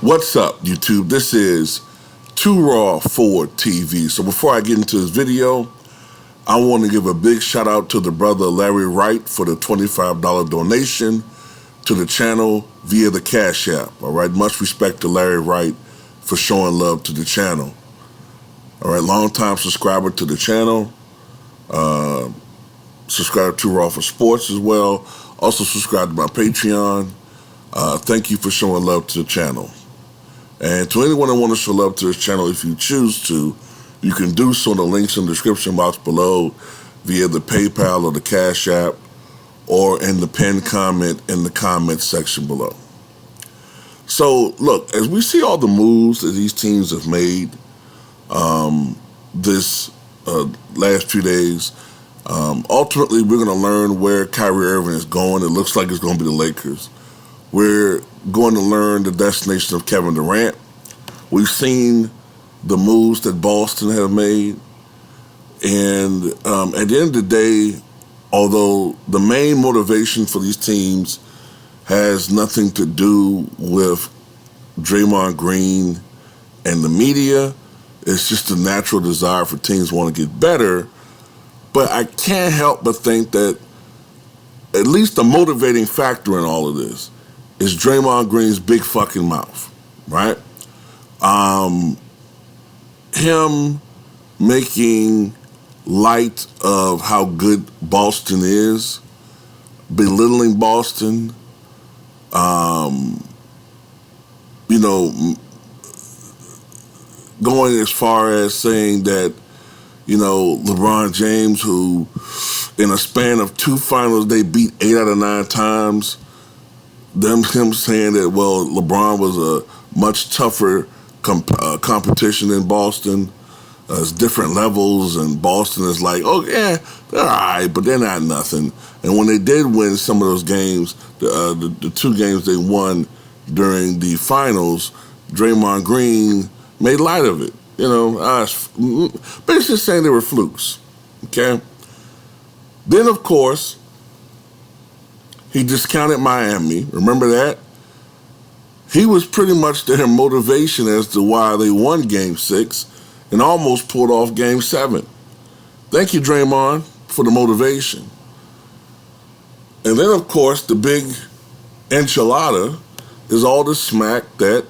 What's up, YouTube? This is Too Raw Forward TV. So before I get into this video, I want to give a big shout out to the brother Larry Wright for the $25 donation to the channel via the Cash App. All right, much respect to Larry Wright for showing love to the channel. All right, long-time subscriber to the channel. Subscribe to Raw for Sports as well. Also subscribe to my Patreon. Thank you for showing love to the channel. And to anyone that wants to show love to this channel, if you choose to, you can do so in the links in the description box below via the PayPal or the Cash App or in the pinned comment in the comment section below. So, look, as we see all the moves that these teams have made this last few days, ultimately we're going to learn where Kyrie Irving is going. It looks like it's going to be the Lakers. We're going to learn the destination of Kevin Durant. We've seen the moves that Boston have made. And at the end of the day, although the main motivation for these teams has nothing to do with Draymond Green and the media, it's just a natural desire for teams to want to get better. But I can't help but think that at least the motivating factor in all of this is Draymond Green's big fucking mouth, right? Him making light of how good Boston is, belittling Boston, going as far as saying that, LeBron James, who in a span of 2 finals, they beat 8 out of 9 times, him saying that, well, LeBron was a much tougher competition in Boston. It's different levels, and Boston is like, oh, yeah, they're all right, but they're not nothing. And when they did win some of those games, the 2 games they won during the finals, Draymond Green made light of it. Basically saying they were flukes, okay? Then, of course, he discounted Miami. Remember that? He was pretty much their motivation as to why they won Game 6 and almost pulled off Game 7. Thank you, Draymond, for the motivation. And then, of course, the big enchilada is all the smack that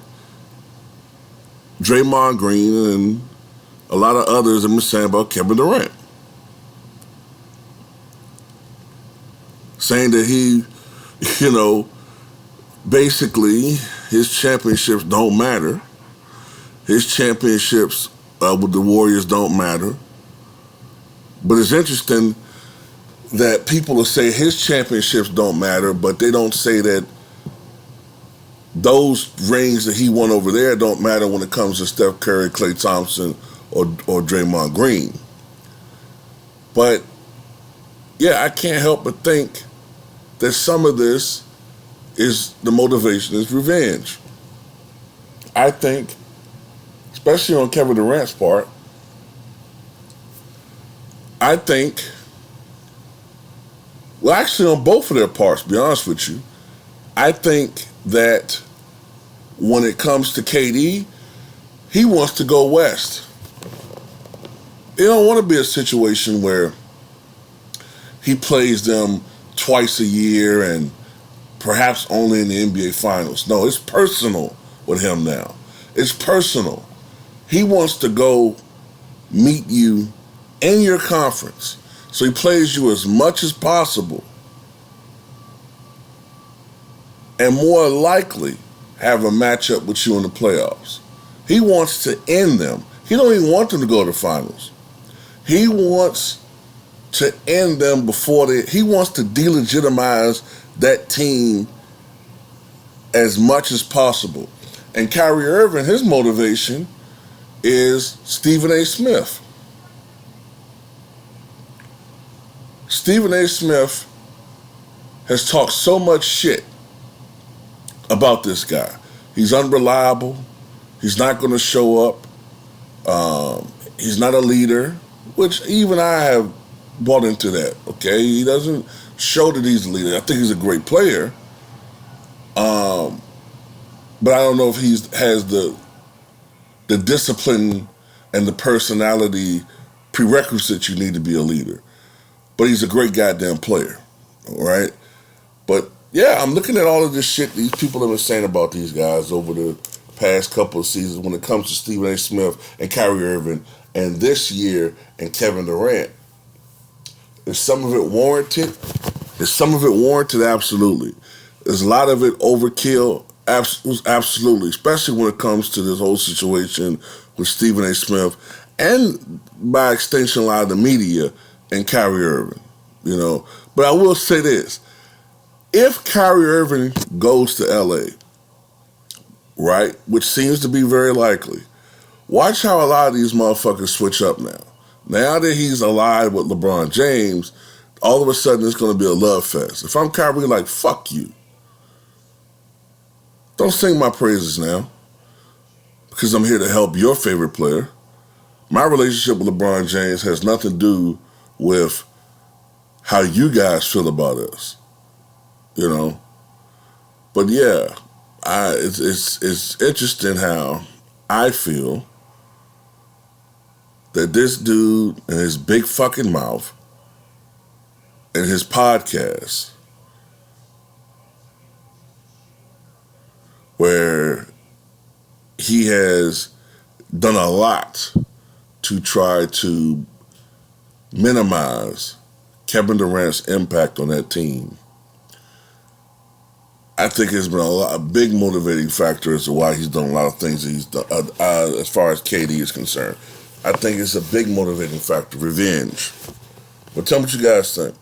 Draymond Green and a lot of others have been saying about Kevin Durant. Saying that he, basically his championships don't matter. His championships with the Warriors don't matter. But it's interesting that people will say his championships don't matter, but they don't say that those rings that he won over there don't matter when it comes to Steph Curry, Klay Thompson, or Draymond Green. But, yeah, I can't help but think that some of this is the motivation is revenge. I think, especially on Kevin Durant's part, I think, well, actually on both of their parts, to be honest with you, I think that when it comes to KD, he wants to go west. He don't want to be a situation where he plays them twice a year and perhaps only in the NBA Finals. No, it's personal with him now. It's personal. He wants to go meet you in your conference. So he plays you as much as possible and more likely have a matchup with you in the playoffs. He wants to end them. He don't even want them to go to the finals. He wants to end them before he wants to delegitimize that team as much as possible. And Kyrie Irving, his motivation is Stephen A. Smith. Stephen A. Smith has talked so much shit about this guy. He's unreliable. He's not going to show up. He's not a leader, which even I have bought into that, okay? He doesn't show that he's a leader. I think he's a great player. but I don't know if he has the discipline and the personality prerequisite you need to be a leader. But he's a great goddamn player, all right? But yeah, I'm looking at all of this shit these people have been saying about these guys over the past couple of seasons when it comes to Stephen A. Smith and Kyrie Irving, and this year and Kevin Durant. Is some of it warranted? Is some of it warranted? Absolutely. Is a lot of it overkill? Absolutely. Especially when it comes to this whole situation with Stephen A. Smith and, by extension, a lot of the media and Kyrie Irving. You know, but I will say this: if Kyrie Irving goes to LA, right, which seems to be very likely, watch how a lot of these motherfuckers switch up now. Now that he's allied with LeBron James, all of a sudden it's going to be a love fest. If I'm Kyrie, like, fuck you. Don't sing my praises now, because I'm here to help your favorite player. My relationship with LeBron James has nothing to do with how you guys feel about us, you know. But yeah, it's interesting how I feel that this dude and his big fucking mouth and his podcast, where he has done a lot to try to minimize Kevin Durant's impact on that team, I think it's been a big motivating factor as to why he's done a lot of things that he's done as far as KD is concerned. I think it's a big motivating factor, revenge. But tell me what you guys think.